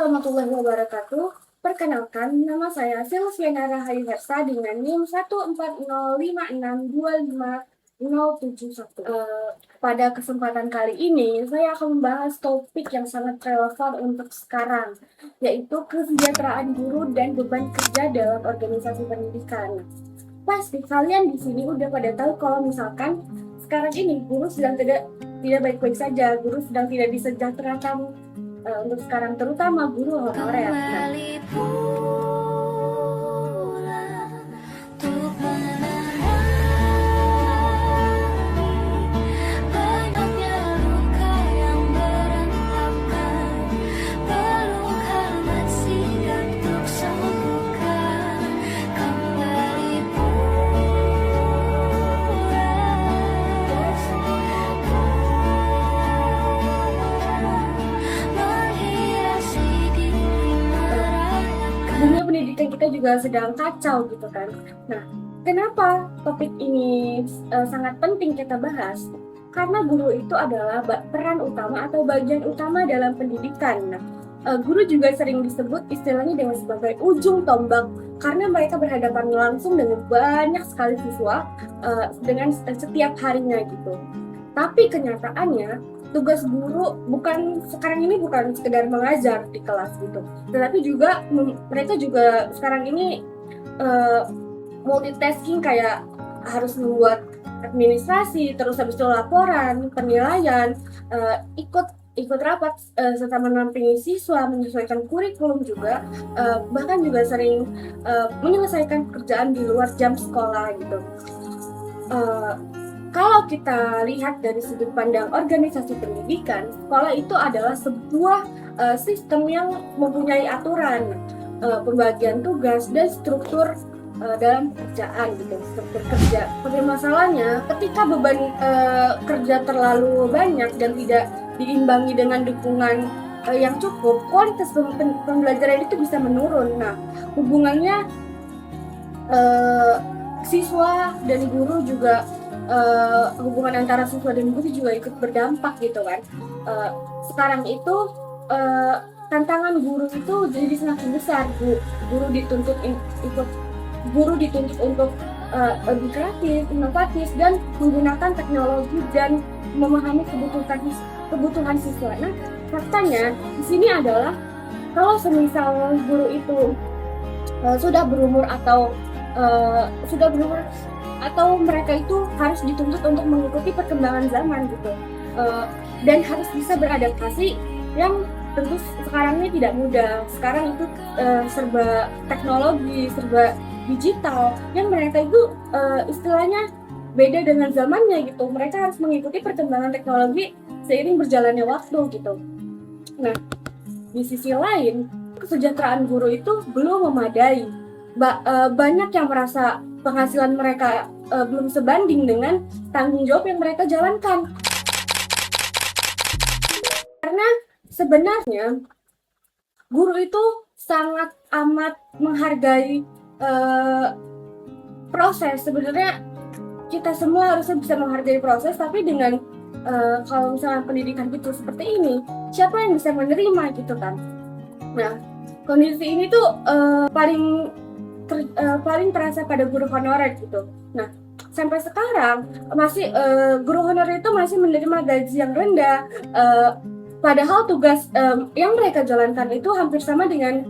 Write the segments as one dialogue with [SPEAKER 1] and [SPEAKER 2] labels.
[SPEAKER 1] warahmatullahi wabarakatuh. Perkenalkan, nama saya Silviana Rahayu Hersa dengan NIM 14056255071. Pada kesempatan kali ini, saya akan membahas topik yang sangat relevan untuk sekarang, yaitu kesejahteraan guru dan beban kerja dalam organisasi pendidikan. Pasti kalian di sini udah pada tahu kalau misalkan sekarang ini guru sedang tidak baik-baik saja, guru sedang tidak disejahterakan untuk sekarang, terutama guru honorer. Dunia pendidikan kita juga sedang kacau gitu kan. Nah, kenapa topik ini sangat penting kita bahas? Karena guru itu adalah peran utama atau bagian utama dalam pendidikan. Nah, guru juga sering disebut istilahnya dengan sebagai ujung tombak karena mereka berhadapan langsung dengan banyak sekali siswa dengan setiap harinya gitu. Tapi kenyataannya tugas guru sekarang ini bukan sekedar mengajar di kelas gitu, tetapi juga mereka juga sekarang ini multitasking, kayak harus membuat administrasi, terus habis itu laporan, penilaian, ikut rapat serta menampingi siswa, menyesuaikan kurikulum juga, bahkan juga sering menyelesaikan pekerjaan di luar jam sekolah gitu. Kalau kita lihat dari sudut pandang organisasi pendidikan, sekolah itu adalah sebuah sistem yang mempunyai aturan, pembagian tugas dan struktur dalam pekerjaan gitu, struktur kerja. Tapi masalahnya ketika beban kerja terlalu banyak dan tidak diimbangi dengan dukungan yang cukup, kualitas pembelajaran itu bisa menurun. Nah, hubungannya siswa dan guru juga, hubungan antara siswa dan guru juga ikut berdampak gitu kan. Sekarang itu tantangan guru itu jadi semakin besar. Guru dituntut untuk lebih kreatif, inovatif, dan menggunakan teknologi dan memahami kebutuhan siswa. Nah, faktanya di sini adalah kalau semisal guru itu sudah berumur atau mereka itu harus dituntut untuk mengikuti perkembangan zaman gitu, dan harus bisa beradaptasi, yang tentu sekarang ini tidak mudah. Sekarang itu serba teknologi, serba digital, yang mereka itu istilahnya beda dengan zamannya gitu. Mereka harus mengikuti perkembangan teknologi seiring berjalannya waktu gitu. Nah, di sisi lain, kesejahteraan guru itu belum memadai. Banyak yang merasa penghasilan mereka belum sebanding dengan tanggung jawab yang mereka jalankan. Karena sebenarnya guru itu sangat amat menghargai proses. Sebenarnya kita semua harusnya bisa menghargai proses, tapi dengan kalau misalnya pendidikan gitu seperti ini, siapa yang bisa menerima gitu kan? Nah, kondisi ini tuh paling terasa pada guru honorer gitu. Nah, sampai sekarang masih guru honorer itu masih menerima gaji yang rendah, padahal tugas yang mereka jalankan itu hampir sama dengan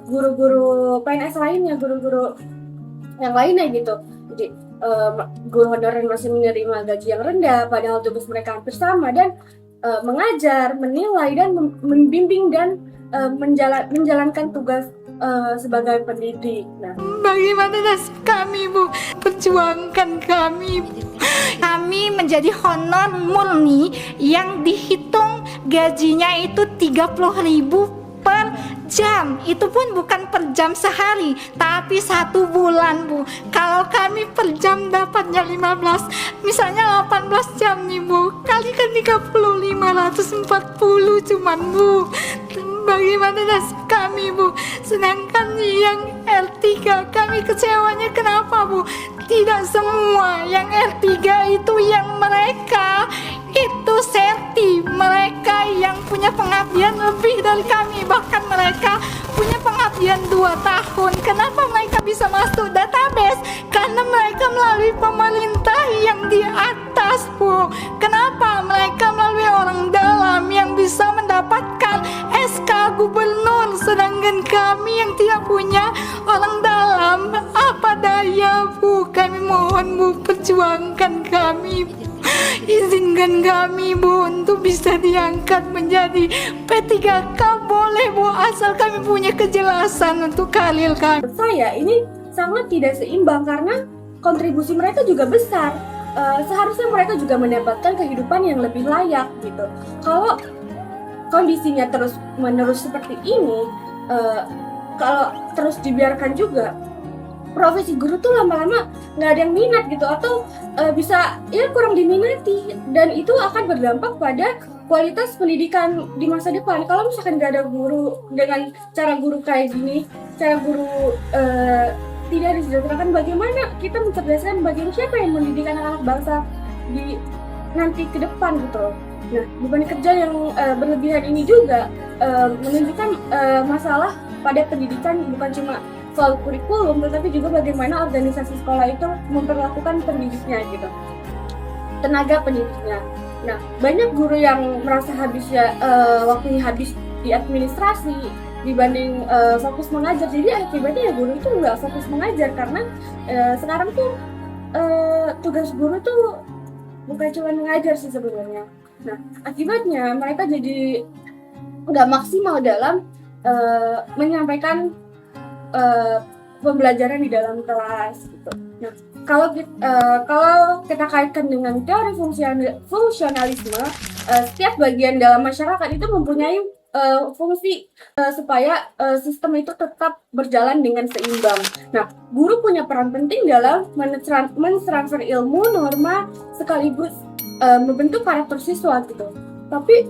[SPEAKER 1] guru-guru PNS lainnya, guru-guru yang lainnya gitu. Jadi guru honorer masih menerima gaji yang rendah, padahal tugas mereka hampir sama, dan mengajar, menilai, dan membimbing dan menjalankan tugas sebagai pendidik. Nah,
[SPEAKER 2] bagaimana nasib kami, Bu? Perjuangkan kami, Bu. Kami menjadi honor murni yang dihitung gajinya itu 30.000 per jam. Itu pun bukan per jam sehari, tapi 1 bulan, Bu. Kalau kami per jam dapatnya 15, misalnya 18 jam nih, Bu, kalikan 30, 540 cuman, Bu. Bagaimana nasib kami, Bu? Sedangkan yang R3 kami kecewanya kenapa, Bu? Tidak semua yang R3 itu yang mereka itu senti mereka yang punya pengabdian lebih dari kami, bahkan mereka punya pengabdian 2 tahun. Kenapa mereka bisa masuk database? Karena mereka melalui pemerintah yang di atas, Bu. Kenapa mereka melalui orang dalam yang bisa mendapatkan SK gubernur, sedangkan kami yang tidak punya orang dalam, apa daya, Bu? Kami mohon, Bu, perjuangkan kami, Bu. Izinkan kami, Bu, untuk bisa diangkat menjadi P3K, boleh, Bu, asal kami punya kejelasan untuk karir kami.
[SPEAKER 1] Menurut saya ini sangat tidak seimbang karena kontribusi mereka juga besar. Seharusnya mereka juga mendapatkan kehidupan yang lebih layak gitu. Kalau kondisinya terus menerus seperti ini, kalau terus dibiarkan juga, profesi guru tuh lama-lama nggak ada yang minat gitu, atau bisa ya kurang diminati, dan itu akan berdampak pada kualitas pendidikan di masa depan. Kalau misalkan nggak ada guru dengan cara guru kayak gini, cara guru tidak disejahterakan, bagaimana kita mencerdaskan bagaimana siapa yang mendidik anak-anak bangsa di nanti ke depan gitu loh. Nah, beban kerja yang berlebihan ini juga menunjukkan masalah pada pendidikan, bukan cuma soal kurikulum, tetapi juga bagaimana organisasi sekolah itu memperlakukan pendidiknya gitu, tenaga pendidiknya. Nah, banyak guru yang merasa waktunya habis di administrasi dibanding fokus mengajar. Jadi akibatnya ya guru itu nggak fokus mengajar, karena sekarang tuh tugas guru tuh bukan cuma mengajar sih sebenarnya. Nah, akibatnya mereka jadi nggak maksimal dalam menyampaikan pembelajaran di dalam kelas gitu. Nah, kalau kita kaitkan dengan teori fungsionalisme, setiap bagian dalam masyarakat itu mempunyai fungsi supaya sistem itu tetap berjalan dengan seimbang. Nah, guru punya peran penting dalam mentransfer ilmu, norma, sekaligus membentuk karakter siswa gitu. Tapi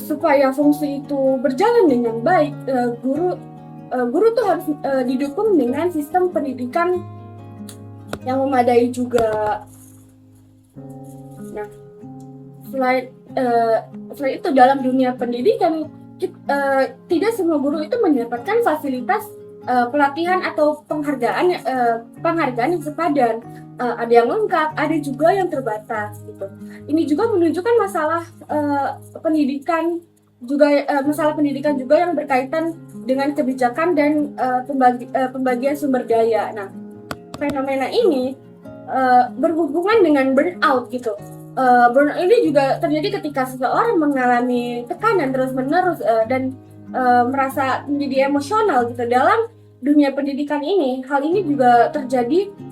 [SPEAKER 1] supaya fungsi itu berjalan dengan baik, guru tuh harus didukung dengan sistem pendidikan yang memadai juga. Nah, selain itu dalam dunia pendidikan, tidak semua guru itu mendapatkan fasilitas pelatihan atau penghargaan yang sepadan. Ada yang lengkap, ada juga yang terbatas gitu. Ini juga menunjukkan masalah pendidikan juga yang berkaitan dengan kebijakan dan pembagian sumber daya. Nah, fenomena ini berhubungan dengan burnout gitu. Burnout ini juga terjadi ketika seseorang mengalami tekanan terus-menerus dan merasa menjadi emosional gitu dalam dunia pendidikan ini. Hal ini juga terjadi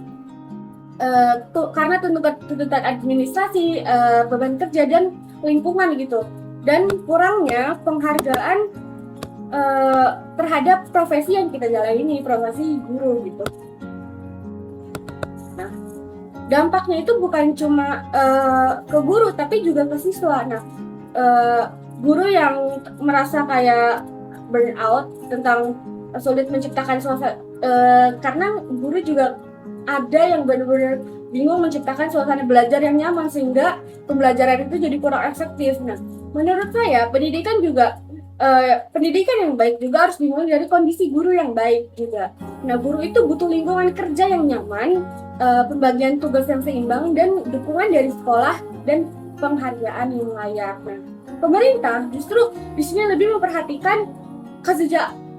[SPEAKER 1] karena tuntutan administrasi, beban kerja dan lingkungan gitu, dan kurangnya penghargaan terhadap profesi yang kita jalani, profesi guru gitu. Nah, dampaknya itu bukan cuma ke guru tapi juga ke siswa. Nah, guru yang merasa kayak burnout tentang sulit menciptakan suasana, karena guru juga ada yang benar-benar bingung menciptakan suasana belajar yang nyaman sehingga pembelajaran itu jadi kurang efektif. Nah, menurut saya pendidikan yang baik juga harus dimulai dari kondisi guru yang baik juga. Nah, guru itu butuh lingkungan kerja yang nyaman, pembagian tugas yang seimbang, dan dukungan dari sekolah dan penghargaan yang layak. Nah, pemerintah justru di sini lebih memperhatikan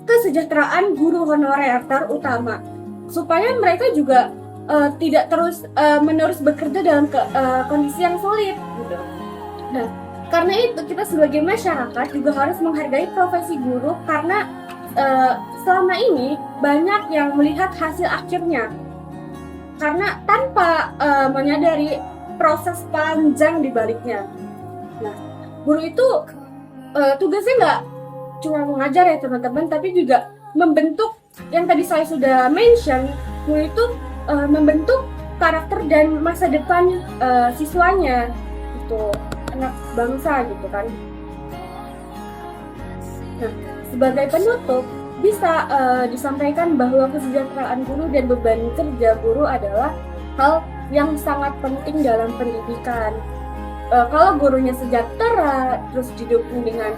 [SPEAKER 1] kesejahteraan guru honorer terutama, supaya mereka juga tidak terus menerus bekerja dalam kondisi yang sulit gitu. Nah, karena itu kita sebagai masyarakat juga harus menghargai profesi guru, karena selama ini banyak yang melihat hasil akhirnya karena tanpa menyadari proses panjang di baliknya. Nah, guru itu tugasnya nggak cuma mengajar ya teman-teman, tapi juga membentuk, yang tadi saya sudah mention, guru itu membentuk karakter dan masa depan siswanya gitu, anak bangsa gitu kan. Nah, sebagai penutup bisa disampaikan bahwa kesejahteraan guru dan beban kerja guru adalah hal yang sangat penting dalam pendidikan. kalau gurunya sejahtera, terus didukung dengan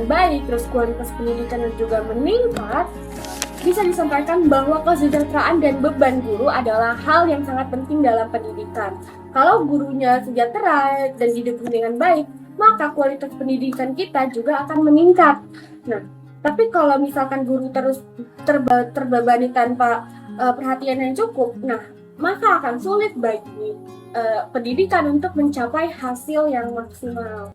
[SPEAKER 1] baik, terus kualitas pendidikan juga meningkat, bisa disampaikan bahwa kesejahteraan dan beban guru adalah hal yang sangat penting dalam pendidikan. Kalau gurunya sejahtera dan didukung dengan baik, maka kualitas pendidikan kita juga akan meningkat. Nah, tapi kalau misalkan guru terus terbebani tanpa perhatian yang cukup, nah maka akan sulit bagi pendidikan untuk mencapai hasil yang maksimal.